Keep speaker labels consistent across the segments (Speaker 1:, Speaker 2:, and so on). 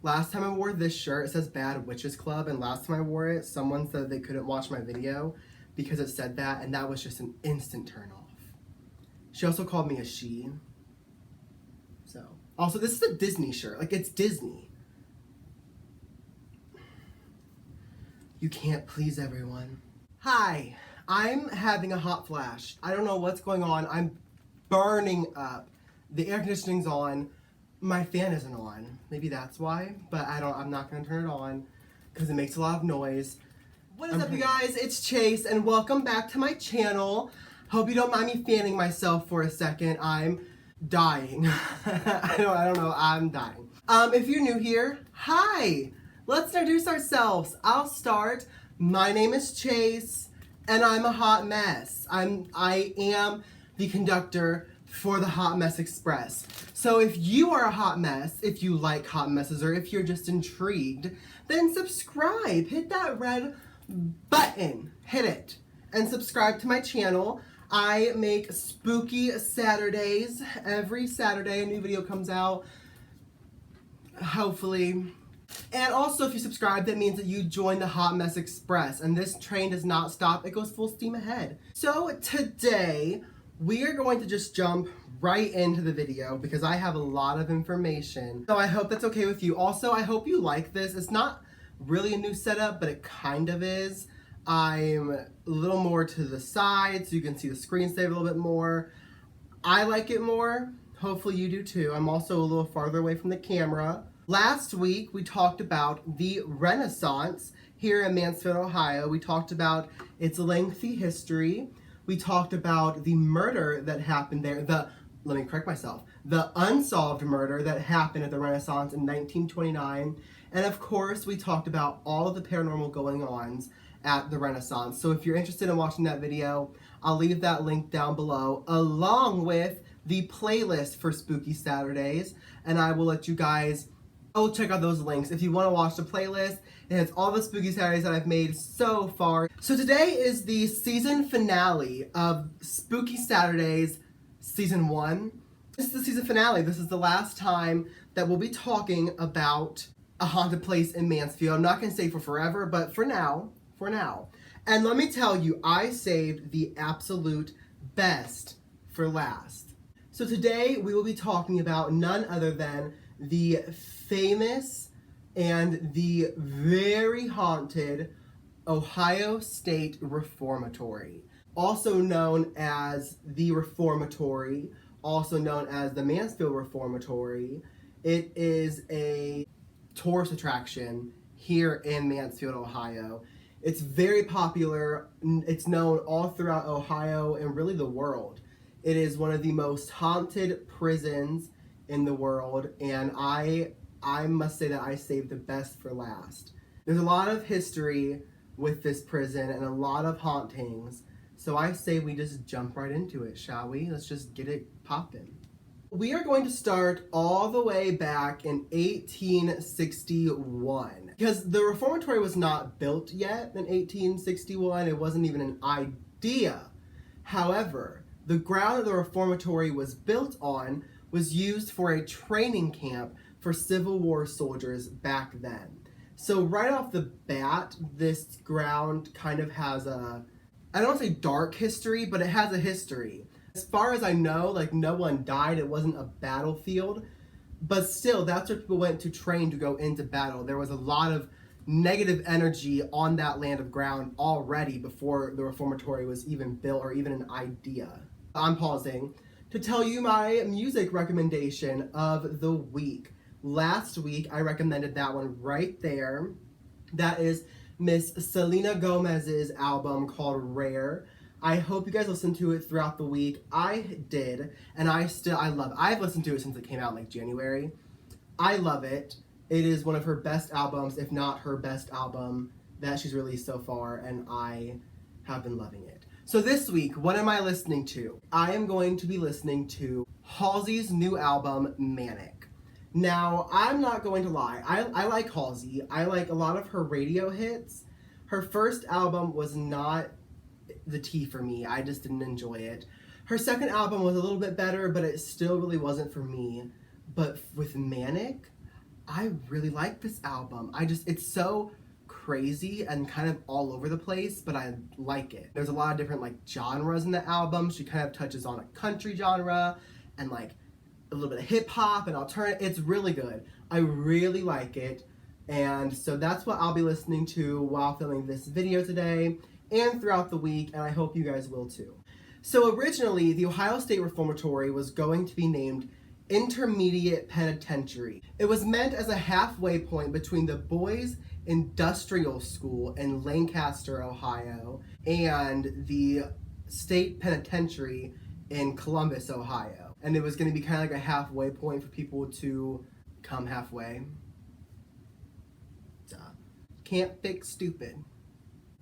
Speaker 1: Last time I wore this shirt, it says Bad Witches Club, and last time I wore it, someone said they couldn't watch my video because it said that, and that was just an instant turn off. She also called me a she. So, also, this is a Disney shirt. Like, it's Disney. You can't please everyone. Hi, I'm having a hot flash. I don't know what's going on. I'm burning up. The air conditioning's on. My fan isn't on. Maybe that's why, but I'm not gonna turn it on because it makes a lot of noise. What is up, you guys? It's Chase, and welcome back to my channel. Hope you don't mind me fanning myself for a second. I'm dying. I don't know, I'm dying. If you're new here, hi! Let's introduce ourselves. I'll start. My name is Chase, and I'm a hot mess. I am the conductor for the Hot Mess Express. So if you are a hot mess, if you like hot messes, or if you're just intrigued, then subscribe. Hit that red button. Hit it. And subscribe to my channel. I make spooky Saturdays. Every Saturday a new video comes out. Hopefully. And also, if you subscribe, that means that you join the Hot Mess Express. And this train does not stop. It goes full steam ahead. So today, we are going to just jump right into the video because I have a lot of information. So I hope that's okay with you. Also, I hope you like this. It's not really a new setup, but it kind of is. I'm a little more to the side so you can see the screensaver a little bit more. I like it more. Hopefully you do too. I'm also a little farther away from the camera. Last week, we talked about the Renaissance here in Mansfield, Ohio. We talked about its lengthy history. We talked about the murder that happened there. Let me correct myself. The unsolved murder that happened at the Renaissance in 1929. And of course, we talked about all of the paranormal going-ons at the Renaissance. So if you're interested in watching that video, I'll leave that link down below, along with the playlist for Spooky Saturdays. And I will let you guys go check out those links. If you want to watch the playlist, it has all the Spooky Saturdays that I've made so far. So today is the season finale of Spooky Saturdays Season 1. This is the season finale. This is the last time that we'll be talking about a haunted place in Mansfield. I'm not going to say for forever, but for now. And let me tell you, I saved the absolute best for last. So today we will be talking about none other than the famous and the very haunted Ohio State Reformatory, also known as the Reformatory, also known as the Mansfield Reformatory. It is a tourist attraction here in Mansfield, Ohio. It's very popular. It's known all throughout Ohio and really the world. It is one of the most haunted prisons in the world, and I must say that I saved the best for last. There's a lot of history with this prison and a lot of hauntings, so I say we just jump right into it, shall we? Let's just get it poppin'. We are going to start all the way back in 1861, because the Reformatory was not built yet in 1861. It wasn't even an idea. However, the ground that the Reformatory was built on was used for a training camp for Civil War soldiers back then. So right off the bat, this ground kind of has a, I don't want to say dark history, but it has a history. As far as I know, like, no one died. It wasn't a battlefield, but still, that's where people went to train to go into battle. There was a lot of negative energy on that land of ground already before the Reformatory was even built or even an idea. I'm pausing to tell you my music recommendation of the week. Last week, I recommended that one right there. That is Miss Selena Gomez's album called Rare. I hope you guys listened to it throughout the week. I did, and I love it. I've listened to it since it came out in like January. I love it. It is one of her best albums, if not her best album that she's released so far, and I have been loving it. So this week, what am I listening to? I am going to be listening to Halsey's new album, Manic. Now, I'm not going to lie. I like Halsey. I like a lot of her radio hits. Her first album was not the tea for me. I just didn't enjoy it. Her second album was a little bit better, but it still really wasn't for me. But with Manic, I really like this album. It's so crazy and kind of all over the place, but I like it. There's a lot of different like genres in the album. She kind of touches on a country genre and like a little bit of hip hop and alternative. It's really good. I really like it. And so that's what I'll be listening to while filming this video today and throughout the week, and I hope you guys will too. So originally, the Ohio State Reformatory was going to be named Intermediate Penitentiary. It was meant as a halfway point between the Boys Industrial School in Lancaster, Ohio, and the State Penitentiary in Columbus, Ohio. And it was going to be kind of like a halfway point for people to come halfway. Duh. Can't fix stupid.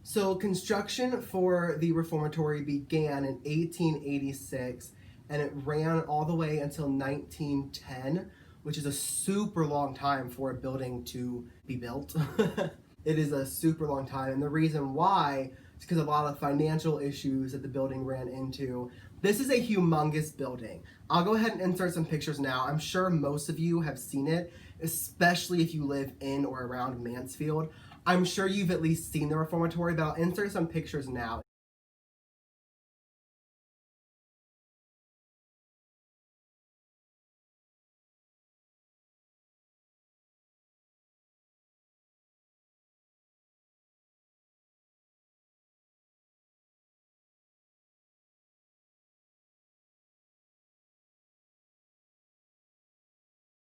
Speaker 1: So construction for the Reformatory began in 1886 and it ran all the way until 1910, which is a super long time for a building to be built. It is a super long time, and the reason why is because of a lot of financial issues that the building ran into. This is a humongous building. I'll go ahead and insert some pictures now. I'm sure most of you have seen it, especially if you live in or around Mansfield. I'm sure you've at least seen the Reformatory, but I'll insert some pictures now.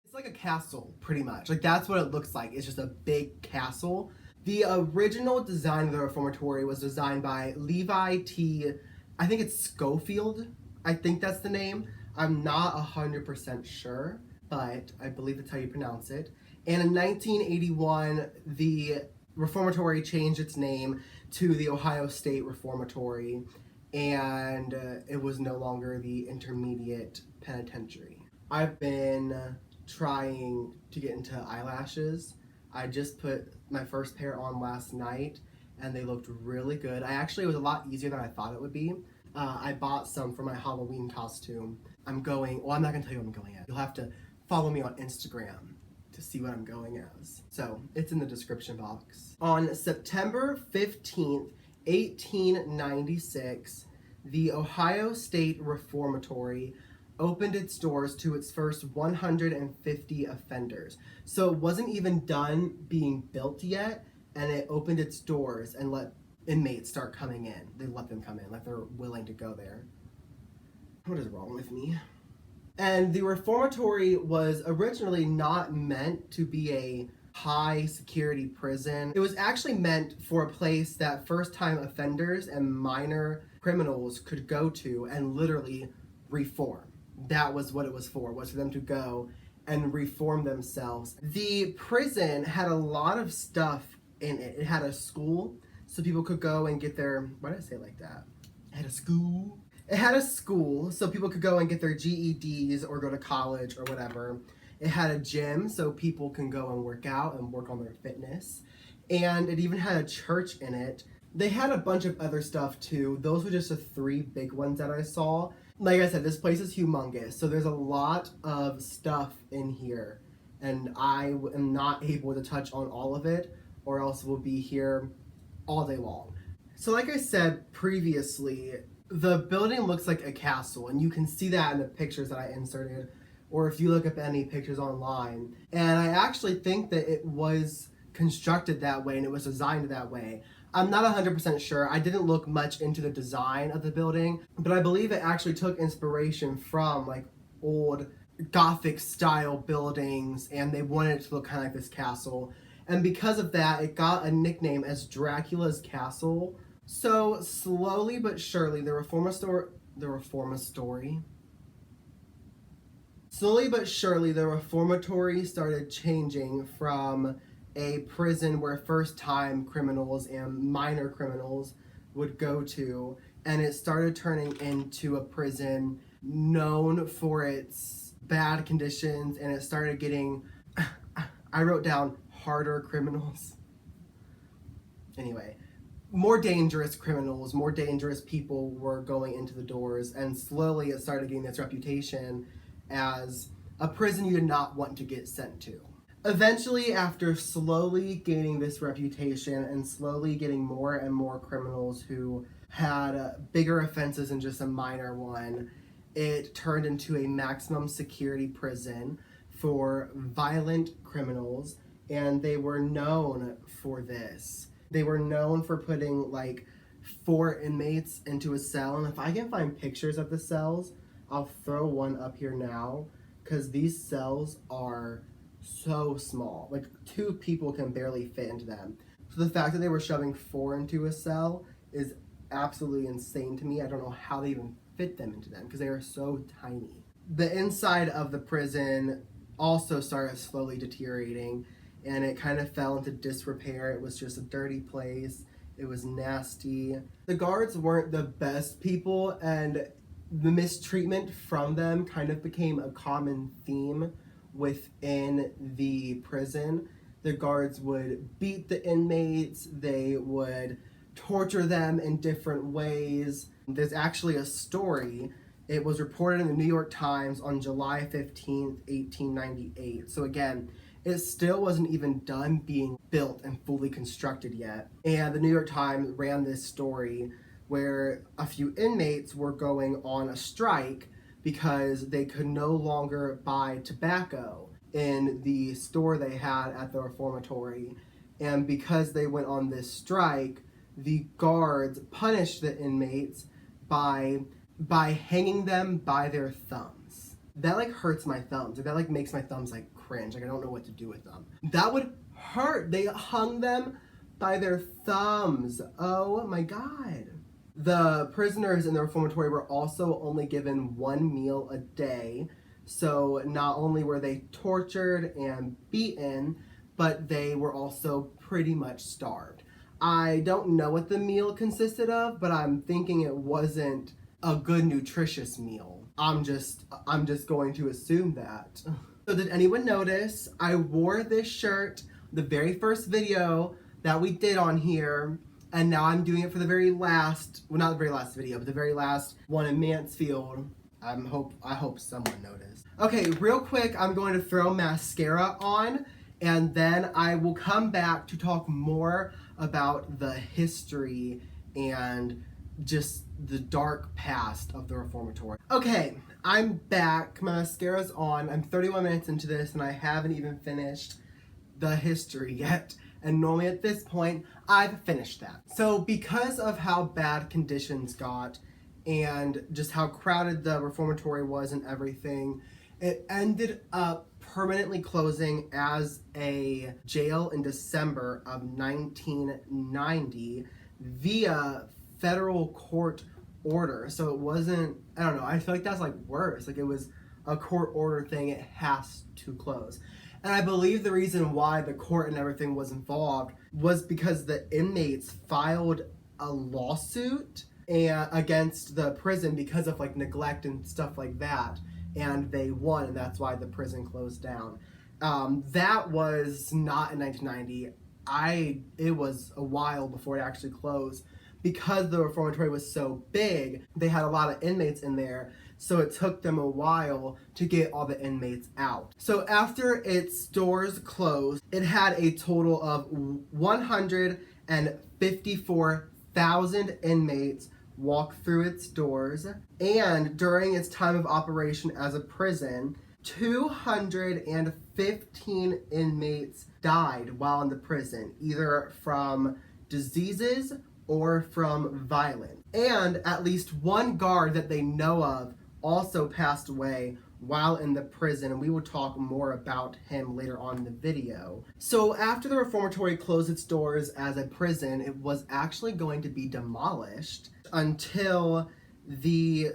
Speaker 1: It's like a castle, pretty much. Like, that's what it looks like. It's just a big castle. The original design of the Reformatory was designed by Levi T. I think it's Schofield. I think that's the name. I'm not 100% sure, but I believe that's how you pronounce it. And in 1981, the Reformatory changed its name to the Ohio State Reformatory, and it was no longer the Intermediate Penitentiary. I've been trying to get into eyelashes. I just put my first pair on last night and they looked really good. It was a lot easier than I thought it would be. I bought some for my Halloween costume. I'm not gonna tell you what I'm going as. You'll have to follow me on Instagram to see what I'm going as. So it's in the description box. On September 15th, 1896, the Ohio State Reformatory opened its doors to its first 150 offenders. So it wasn't even done being built yet, and it opened its doors and let inmates start coming in. They let them come in, like they're willing to go there. What is wrong with me? And the Reformatory was originally not meant to be a high security prison. It was actually meant for a place that first time offenders and minor criminals could go to and literally reform. That was what it was for them to go and reform themselves. The prison had a lot of stuff in it. It had a school, so people could go and get their, why did I say it like that? It had a school. It had a school, so people could go and get their GEDs or go to college or whatever. It had a gym, so people can go and work out and work on their fitness. And it even had a church in it. They had a bunch of other stuff too. Those were just the three big ones that I saw. Like I said, this place is humongous, so there's a lot of stuff in here, and I am not able to touch on all of it, or else we'll be here all day long. So like I said previously, the building looks like a castle, and you can see that in the pictures that I inserted, or if you look up any pictures online. And I actually think that it was constructed that way and it was designed that way. I'm not 100% sure. I didn't look much into the design of the building, but I believe it actually took inspiration from like old Gothic style buildings, and they wanted it to look kind of like this castle. And because of that, it got a nickname as Dracula's Castle. So slowly but surely, the Reformatory started changing from a prison where first-time criminals and minor criminals would go to, and it started turning into a prison known for its bad conditions, and it started getting, I wrote down harder criminals. Anyway, more dangerous criminals, more dangerous people were going into the doors, and slowly it started getting this reputation as a prison you did not want to get sent to. Eventually, after slowly gaining this reputation and slowly getting more and more criminals who had bigger offenses than just a minor one, it turned into a maximum security prison for violent criminals, and they were known for this. They were known for putting like 4 inmates into a cell, and if I can find pictures of the cells, I'll throw one up here now, because these cells are so small. Like 2 people can barely fit into them. So the fact that they were shoving 4 into a cell is absolutely insane to me. I don't know how they even fit them into them because they are so tiny. The inside of the prison also started slowly deteriorating, and it kind of fell into disrepair. It was just a dirty place. It was nasty. The guards weren't the best people, and the mistreatment from them kind of became a common theme within the prison. The guards would beat the inmates, they would torture them in different ways. There's actually a story. It was reported in the New York Times on July 15th, 1898. So again, it still wasn't even done being built and fully constructed yet. And the New York Times ran this story where a few inmates were going on a strike because they could no longer buy tobacco in the store they had at the Reformatory. And because they went on this strike, the guards punished the inmates by hanging them by their thumbs. That like hurts my thumbs. That like makes my thumbs like cringe. Like I don't know what to do with them. That would hurt. They hung them by their thumbs. Oh my God. The prisoners in the Reformatory were also only given 1 meal a day. So not only were they tortured and beaten, but they were also pretty much starved. I don't know what the meal consisted of, but I'm thinking it wasn't a good nutritious meal. I'm just going to assume that. So did anyone notice I wore this shirt the very first video that we did on here, and now I'm doing it for the very last, well not the very last video, but the very last one in Mansfield. I hope someone noticed. Okay, real quick, I'm going to throw mascara on, and then I will come back to talk more about the history and just the dark past of the Reformatory. Okay, I'm back. My mascara's on. I'm 31 minutes into this, and I haven't even finished the history yet. And normally at this point, I've finished that. So because of how bad conditions got and just how crowded the Reformatory was and everything, it ended up permanently closing as a jail in December of 1990 via federal court order. So it wasn't, I don't know, I feel like that's like worse. Like it was a court order thing, it has to close. And I believe the reason why the court and everything was involved was because the inmates filed a lawsuit against the prison because of like neglect and stuff like that. And they won, and that's why the prison closed down. That was not in 1990. It was a while before it actually closed. Because the Reformatory was so big, they had a lot of inmates in there, so it took them a while to get all the inmates out. So after its doors closed, it had a total of 154,000 inmates walk through its doors, and during its time of operation as a prison, 215 inmates died while in the prison, either from diseases or from violence. And at least 1 guard that they know of also passed away while in the prison, and we will talk more about him later on in the video. So after the Reformatory closed its doors as a prison, it was actually going to be demolished until the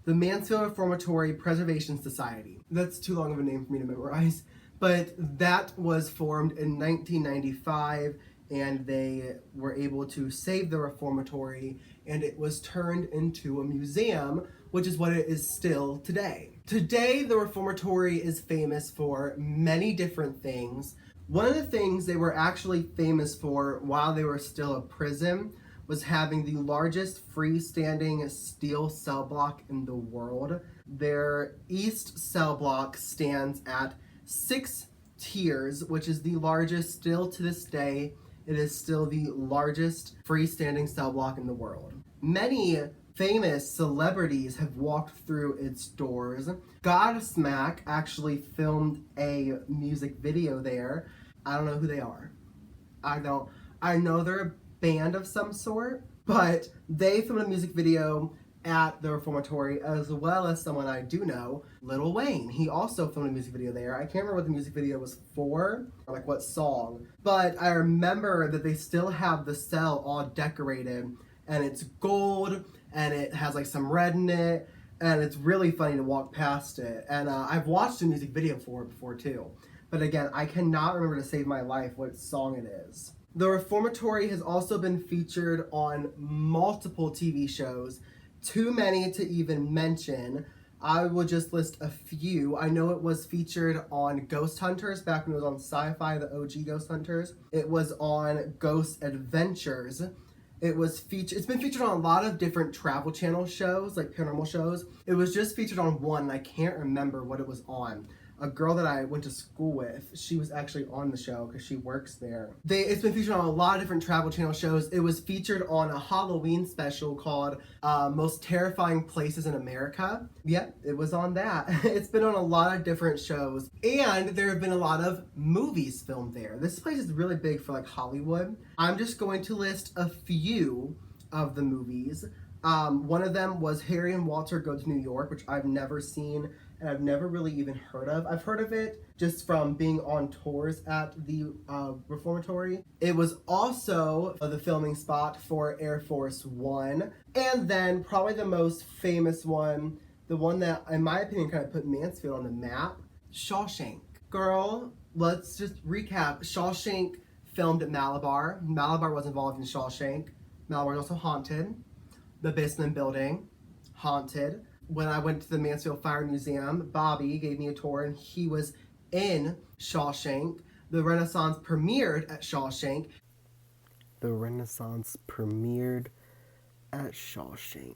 Speaker 1: Mansfield Reformatory Preservation Society. That's too long of a name for me to memorize, but that was formed in 1995, and they were able to save the Reformatory, and it was turned into a museum, which is what it is still today. Today, the Reformatory is famous for many different things. One of the things they were actually famous for while they were still a prison was having the largest freestanding steel cell block in the world. Their east cell block stands at 16 tiers, which is the largest still to this day. It is still the largest freestanding cell block in the world. Many famous celebrities have walked through its doors. Godsmack actually filmed a music video there. I don't know who they are. I know they're a band of some sort, but they filmed a music video at the Reformatory, as well as someone I do know, Lil Wayne. He also filmed a music video there. I can't remember what the music video was for, or like what song, but I remember that they still have the cell all decorated, and it's gold, and it has like some red in it, and it's really funny to walk past it. And I've watched a music video for it before too. But again, I cannot remember to save my life what song it is. The Reformatory has also been featured on multiple TV shows, too many to even mention. I will just list a few. I know it was featured on Ghost Hunters back when it was on Sci-Fi, the OG Ghost Hunters. It was on Ghost Adventures. It's been featured on a lot of different travel channel shows, like paranormal shows. It was just featured on one, and I can't remember what it was on. A girl that I went to school with, she was actually on the show because she works there. It's been featured on a lot of different travel channel shows. It was featured on a Halloween special called Most Terrifying Places in America. Yep, it was on that. It's been on a lot of different shows, and there have been a lot of movies filmed there. This place is really big for like Hollywood. I'm just going to list a few of the movies. One of them was Harry and Walter Go to New York, which I've never seen and I've never really even heard of. I've heard of it just from being on tours at the Reformatory. It was also the filming spot for Air Force One. And then probably the most famous one, the one that, in my opinion, kind of put Mansfield on the map, Shawshank. Girl, let's just recap. Shawshank filmed at Malabar. Malabar was involved in Shawshank. Malabar was also haunted. The basement building, haunted. When I went to the Mansfield Fire Museum, Bobby gave me a tour and he was in Shawshank. The Renaissance premiered at Shawshank. The Renaissance premiered at Shawshank.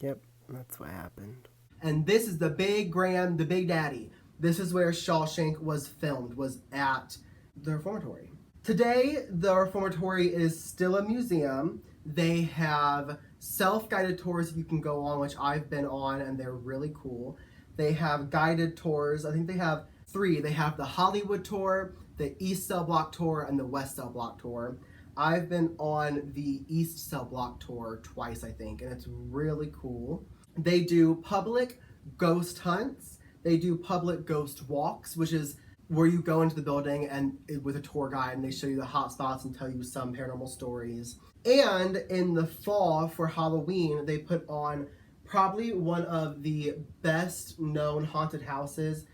Speaker 1: Yep, that's what happened. And this is the big daddy. This is where Shawshank was filmed, was at the Reformatory. Today, the Reformatory is still a museum. They have self-guided tours you can go on, which I've been on, and they're really cool. They have guided tours. I think they have 3. They have the Hollywood tour, the East Cell Block tour, and the West Cell Block tour. I've been on the East Cell Block tour twice, I think, and it's really cool. They do public ghost hunts. They do public ghost walks, which is where you go into the building and with a tour guide and they show you the hot spots and tell you some paranormal stories. And in the fall for Halloween, they put on probably one of the best known haunted houses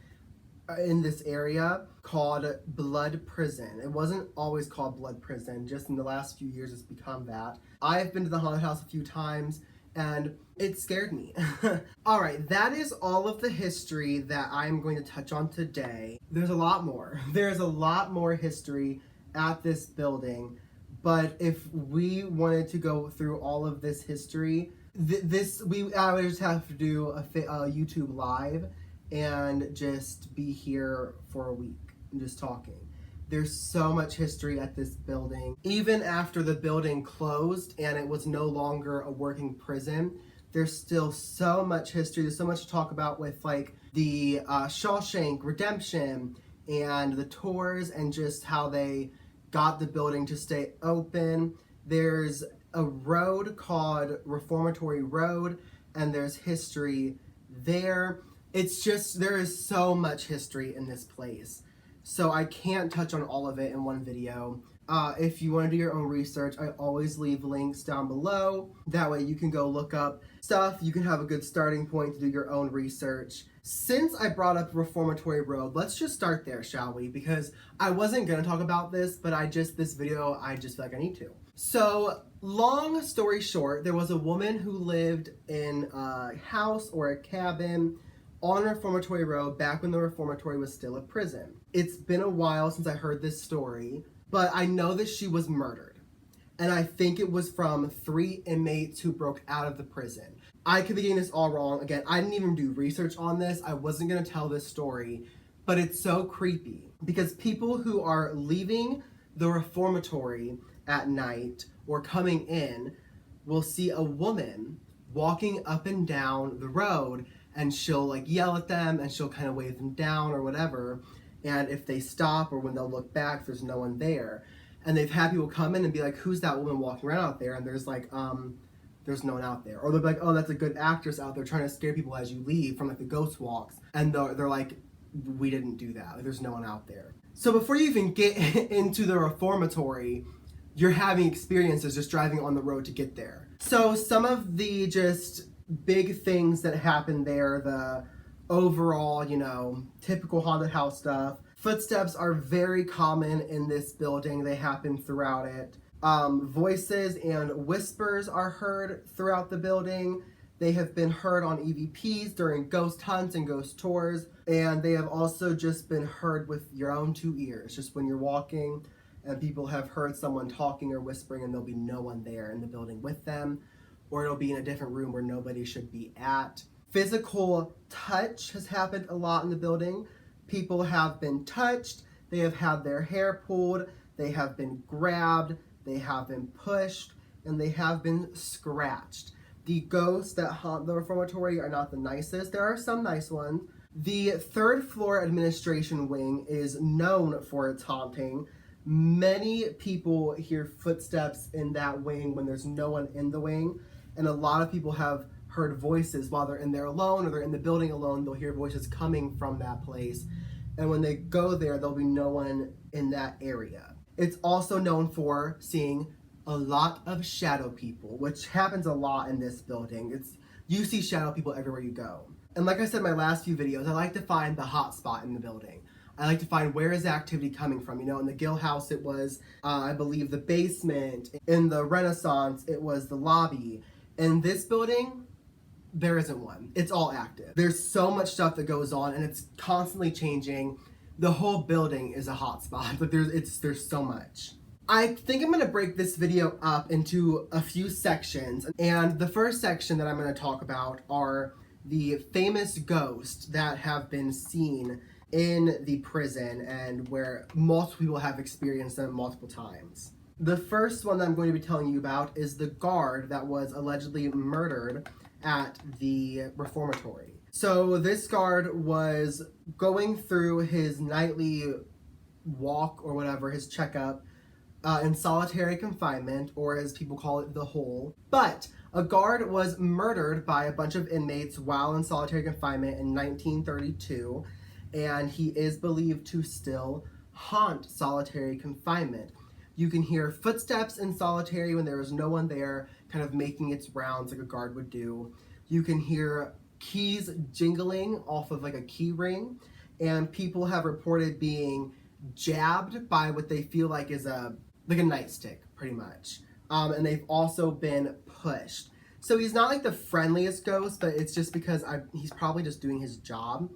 Speaker 1: in this area called Blood Prison. It wasn't always called Blood Prison, just in the last few years it's become that. I've been to the haunted house a few times and it scared me. All right, that is all of the history that I'm going to touch on today. There's a lot more. There's a lot more history at this building, but if we wanted to go through all of this history, I would just have to do a YouTube live and just be here for a week and just talking. There's so much history at this building. Even after the building closed and it was no longer a working prison, there's still so much history. There's so much to talk about with like the Shawshank Redemption and the tours and just how they got the building to stay open. There's a road called Reformatory Road and there's history there. It's just, there is so much history in this place. So I can't touch on all of it in one video. If you want to do your own research, I always leave links down below. That way you can go look up stuff. You can have a good starting point to do your own research. Since I brought up Reformatory Road, let's just start there, shall we? Because I wasn't going to talk about this, but this video, I just feel like I need to. So, long story short, there was a woman who lived in a house or a cabin on Reformatory Road back when the Reformatory was still a prison. It's been a while since I heard this story, but I know that she was murdered. And I think it was from 3 inmates who broke out of the prison. I could be getting this all wrong. Again, I didn't even do research on this. I wasn't going to tell this story, but it's so creepy because people who are leaving the reformatory at night or coming in will see a woman walking up and down the road, and she'll like yell at them and she'll kind of wave them down or whatever. And if they stop or when they'll look back, there's no one there. And they've had people come in and be like, who's that woman walking around out there? And there's like, there's no one out there. Or they'll be like, oh, that's a good actress out there trying to scare people as you leave from like the ghost walks. And they're like, we didn't do that. Like, there's no one out there. So before you even get into the reformatory, you're having experiences just driving on the road to get there. So some of the just big things that happen there, the overall, you know, typical haunted house stuff. Footsteps are very common in this building. They happen throughout it. Voices and whispers are heard throughout the building. They have been heard on EVPs during ghost hunts and ghost tours. And they have also just been heard with your own two ears, just when you're walking and people have heard someone talking or whispering and there'll be no one there in the building with them, or it'll be in a different room where nobody should be at. Physical touch has happened a lot in the building. People have been touched, they have had their hair pulled, they have been grabbed, they have been pushed, and they have been scratched. The ghosts that haunt the reformatory are not the nicest. There are some nice ones. The third floor administration wing is known for its haunting. Many people hear footsteps in that wing when there's no one in the wing, and a lot of people have heard voices while they're in there alone or they're in the building alone. They'll hear voices coming from that place, and when they go there, there'll be no one in that area. It's also known for seeing a lot of shadow people, which happens a lot in this building. You see shadow people everywhere you go. And like I said in my last few videos, I like to find the hot spot in the building. I like to find where is the activity coming from. You know, in the Gill House, it was, I believe, the basement. In the Renaissance, it was the lobby. In this building, there isn't one. It's all active. There's so much stuff that goes on, and it's constantly changing. The whole building is a hot spot, but there's so much. I think I'm going to break this video up into a few sections, and the first section that I'm going to talk about are the famous ghosts that have been seen in the prison and where multiple people have experienced them multiple times. The first one that I'm going to be telling you about is the guard that was allegedly murdered at the reformatory. So this guard was going through his nightly walk or whatever, his checkup, in solitary confinement, or as people call it, the hole. But a guard was murdered by a bunch of inmates while in solitary confinement in 1932, and he is believed to still haunt solitary confinement. You can hear footsteps in solitary when there is no one there, kind of making its rounds like a guard would do. You can hear keys jingling off of like a key ring, and people have reported being jabbed by what they feel like is a nightstick, pretty much. And they've also been pushed. So he's not like the friendliest ghost, but it's just because he's probably just doing his job,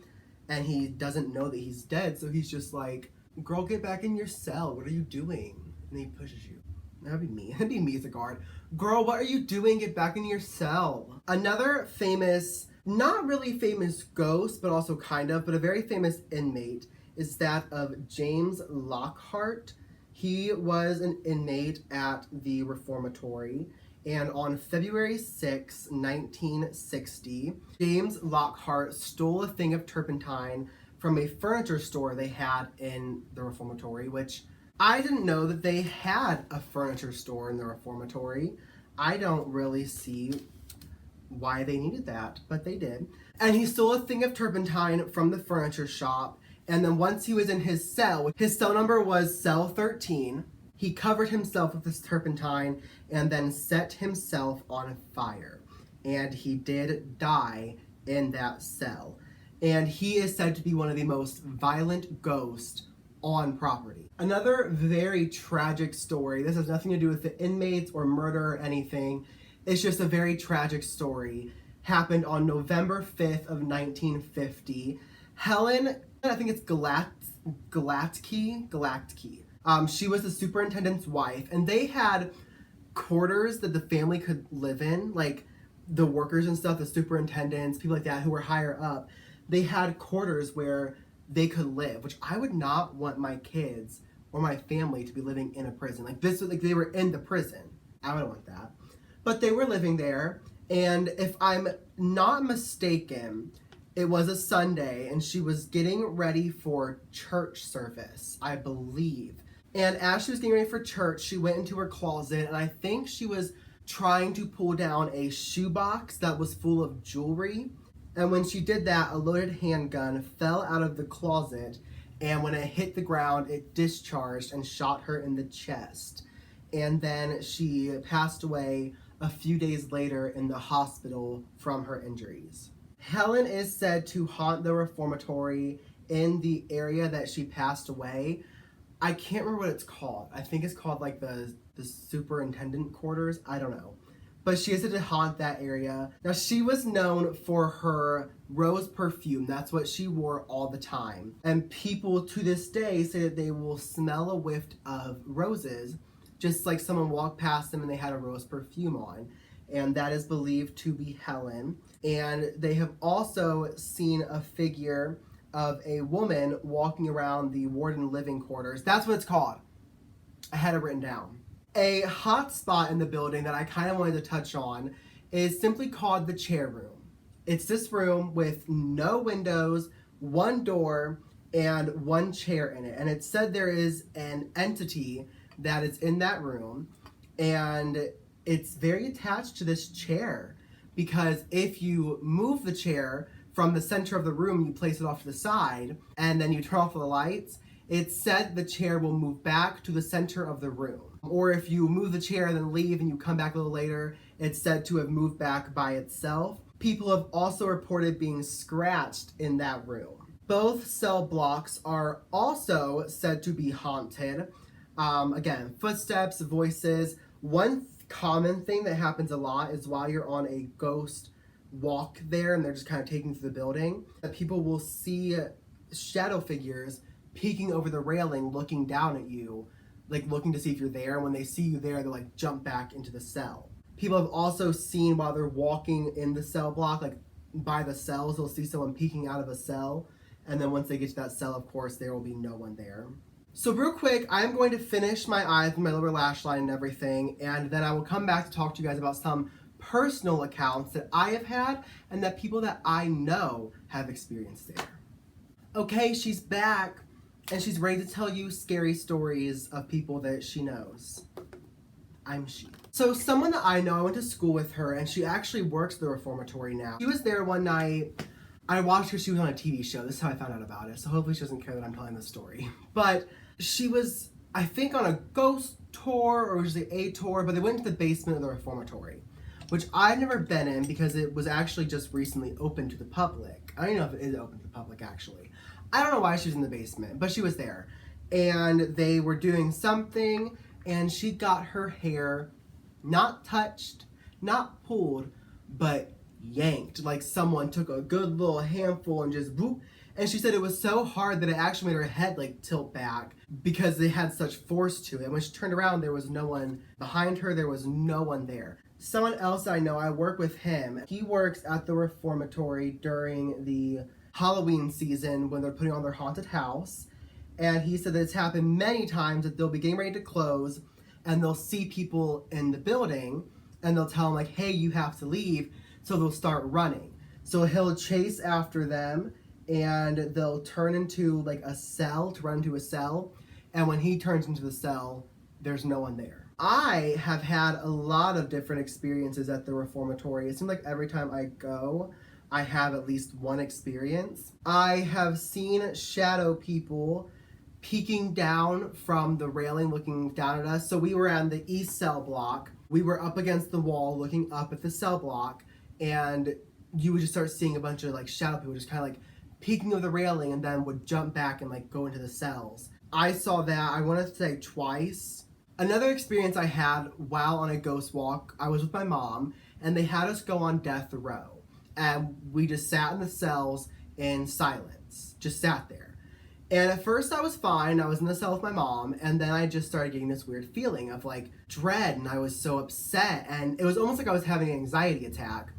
Speaker 1: and he doesn't know that he's dead, so he's just like, girl, get back in your cell. What are you doing? And he pushes you. That'd be me. That'd be me as a guard. Girl, what are you doing? Get back in your cell. Another famous, not really famous ghost, but also kind of, but a very famous inmate is that of James Lockhart. He was an inmate at the reformatory, and on February 6, 1960, James Lockhart stole a thing of turpentine from a furniture store they had in the reformatory, which I didn't know that they had a furniture store in the reformatory. I don't really see why they needed that, but they did. And he stole a thing of turpentine from the furniture shop, and then once he was in his cell number was cell 13, he covered himself with this turpentine and then set himself on fire. And he did die in that cell. And he is said to be one of the most violent ghosts on property. Another very tragic story. This has nothing to do with the inmates or murder or anything. It's just a very tragic story. Happened on November 5th of 1950. Helen, I think it's Galatke. She was the superintendent's wife, and they had quarters that the family could live in, like the workers and stuff, the superintendents, people like that who were higher up, they had quarters where they could live, which I would not want my kids or my family to be living in a prison. Like this was like they were in the prison. I wouldn't want that. But they were living there, and if I'm not mistaken, it was a Sunday and she was getting ready for church service, I believe. And as she was getting ready for church, she went into her closet, and I think she was trying to pull down a shoebox that was full of jewelry. And when she did that, a loaded handgun fell out of the closet, and when it hit the ground, it discharged and shot her in the chest. And then she passed away a few days later in the hospital from her injuries. Helen is said to haunt the reformatory in the area that she passed away. I can't remember what it's called. I think it's called like the superintendent quarters. I don't know. But she is said to haunt that area. Now, she was known for her rose perfume. That's what she wore all the time. And people to this day say that they will smell a whiff of roses, just like someone walked past them and they had a rose perfume on. And that is believed to be Helen. And they have also seen a figure of a woman walking around the warden living quarters. That's what it's called. I had it written down. A hot spot in the building that I kind of wanted to touch on is simply called the chair room. It's this room with no windows, one door, and one chair in it. And it said there is an entity that is in that room, and it's very attached to this chair, because if you move the chair from the center of the room, you place it off to the side, and then you turn off the lights, it's said the chair will move back to the center of the room. Or if you move the chair and then leave and you come back a little later, it's said to have moved back by itself. People have also reported being scratched in that room. Both cell blocks are also said to be haunted. Again, footsteps, voices. One common thing that happens a lot is while you're on a ghost walk there and they're just kind of taking you through the building, that people will see shadow figures peeking over the railing, looking down at you, like looking to see if you're there. And when they see you there, they like jump back into the cell. People have also seen while they're walking in the cell block, like by the cells, they'll see someone peeking out of a cell. And then once they get to that cell, of course, there will be no one there. So real quick, I'm going to finish my eyes and my lower lash line and everything, and then I will come back to talk to you guys about some personal accounts that I have had and that people that I know have experienced there. Okay, she's back, and she's ready to tell you scary stories of people that she knows. I'm she. So someone that I know, I went to school with her, and she actually works at the Reformatory now. She was there one night. I watched her, she was on a TV show. This is how I found out about it, so hopefully she doesn't care that I'm telling this story. But she was, I think, on a ghost tour, or was it a tour, but they went to the basement of the Reformatory, which I've never been in because it was actually just recently open to the public. I don't even know if it is open to the public, actually. I don't know why she was in the basement, but she was there. And they were doing something, and she got her hair not touched, not pulled, but yanked. Like someone took a good little handful and just whoop. And she said it was so hard that it actually made her head like tilt back because they had such force to it. And when she turned around, there was no one behind her. There was no one there. Someone else I know, I work with him. He works at the Reformatory during the Halloween season when they're putting on their haunted house. And he said that it's happened many times that they'll be getting ready to close and they'll see people in the building and they'll tell them like, hey, you have to leave. So they'll start running. So he'll chase after them and they'll turn into like a cell, to run into a cell. And when he turns into the cell, there's no one there. I have had a lot of different experiences at the Reformatory. It seems like every time I go, I have at least one experience. I have seen shadow people peeking down from the railing, looking down at us. So we were on the east cell block. We were up against the wall, looking up at the cell block, and you would just start seeing a bunch of like shadow people just kind of like peeking over the railing and then would jump back and like go into the cells. I saw that, I want to say twice. Another experience I had while on a ghost walk, I was with my mom and they had us go on death row. And we just sat in the cells in silence, just sat there. And at first I was fine, I was in the cell with my mom, and then I just started getting this weird feeling of like dread, and I was so upset, and it was almost like I was having an anxiety attack.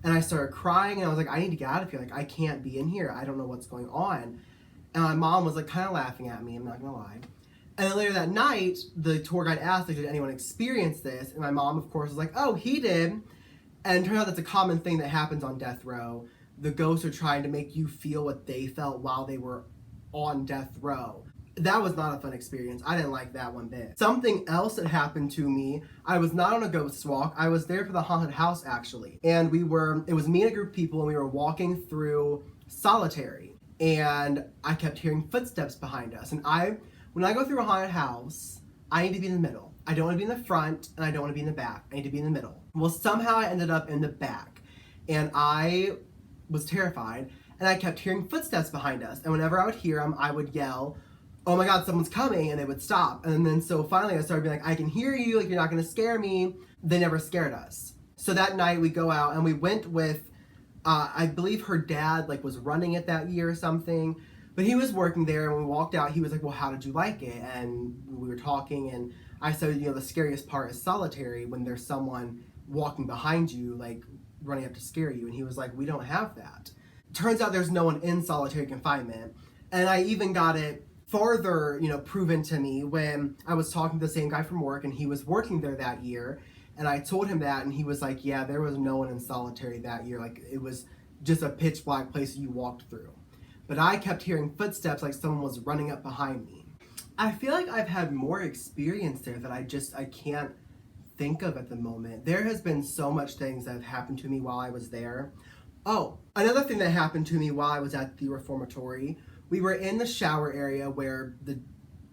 Speaker 1: And I started crying, and I was like, I need to get out of here, like I can't be in here, I don't know what's going on. And my mom was like kind of laughing at me, I'm not gonna lie. And then later that night, the tour guide asked, like, did anyone experience this? And my mom, of course, was like, oh, he did. And it turned out that's a common thing that happens on death row. The ghosts are trying to make you feel what they felt while they were on death row. That was not a fun experience. I didn't like that one bit. Something else that happened to me, I was not on a ghost walk. I was there for the haunted house, actually. And it was me and a group of people, and we were walking through Solitary. And I kept hearing footsteps behind us. And when I go through a haunted house, I need to be in the middle. I don't want to be in the front, and I don't want to be in the back. I need to be in the middle. Well, somehow I ended up in the back. And I was terrified, and I kept hearing footsteps behind us. And whenever I would hear them, I would yell, oh my God, someone's coming, and they would stop. And then so finally I started being like, I can hear you, like you're not gonna scare me. They never scared us. So that night we go out, and we went with, I believe her dad like was running it that year or something, but he was working there, and when we walked out, he was like, well, how did you like it? And we were talking, and I said, you know, the scariest part is Solitary, when there's someone walking behind you, like running up to scare you. And he was like, we don't have that. Turns out there's no one in solitary confinement. And I even got it farther, you know, proven to me when I was talking to the same guy from work, and he was working there that year. And I told him that, and he was like, yeah, there was no one in solitary that year. Like, it was just a pitch black place you walked through. But I kept hearing footsteps like someone was running up behind me. I feel like I've had more experience there that I can't think of at the moment. There has been so much things that have happened to me while I was there. Oh, another thing that happened to me while I was at the Reformatory, we were in the shower area where the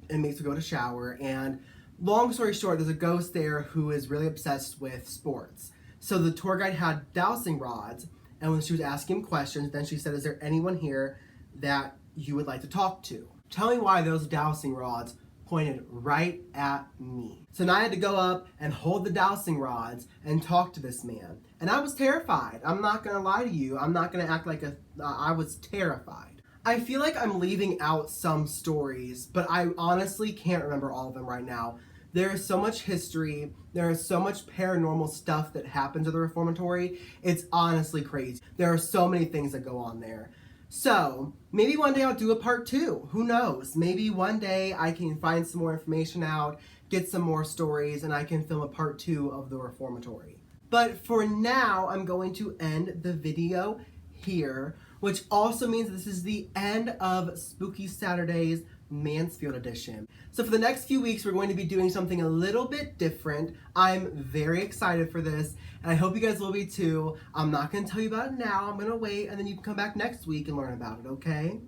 Speaker 1: inmates would go to shower, and long story short, there's a ghost there who is really obsessed with sports. So the tour guide had dowsing rods, and when she was asking him questions, then she said, is there anyone here that you would like to talk to? Tell me why those dowsing rods pointed right at me. So now I had to go up and hold the dowsing rods and talk to this man. And I was terrified. I'm not gonna lie to you. I'm not gonna act like I was terrified. I feel like I'm leaving out some stories, but I honestly can't remember all of them right now. There is so much history. There is so much paranormal stuff that happens at the Reformatory. It's honestly crazy. There are so many things that go on there. So maybe one day I'll do a part 2. Who knows? Maybe one day I can find some more information out, get some more stories, and I can film a part 2 of the Reformatory. But for now, I'm going to end the video here, which also means this is the end of Spooky Saturday's Mansfield edition. So for the next few weeks, we're going to be doing something a little bit different. I'm very excited for this, and I hope you guys will be too. I'm not going to tell you about it now. I'm going to wait, and then you can come back next week and learn about it, okay?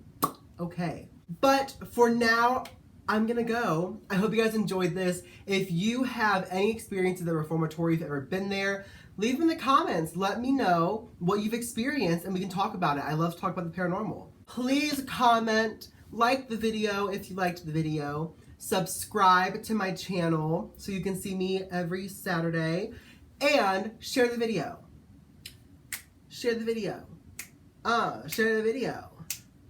Speaker 1: Okay. But for now, I'm going to go. I hope you guys enjoyed this. If you have any experience at the Reformatory, if you've ever been there, leave them in the comments. Let me know what you've experienced, and we can talk about it. I love to talk about the paranormal. Please comment. Like the video if you liked the video. Subscribe to my channel so you can see me every Saturday. And share the video. Share the video. Share the video.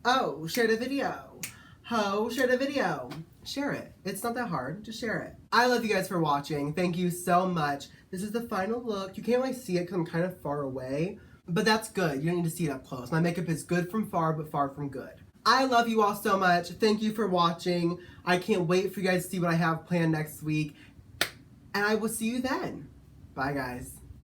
Speaker 1: Oh, share the video. Ho, share the video. Share it. It's not that hard. Just share it. I love you guys for watching. Thank you so much. This is the final look. You can't really see it because I'm kind of far away. But that's good. You don't need to see it up close. My makeup is good from far, but far from good. I love you all so much. Thank you for watching. I can't wait for you guys to see what I have planned next week. And I will see you then. Bye, guys.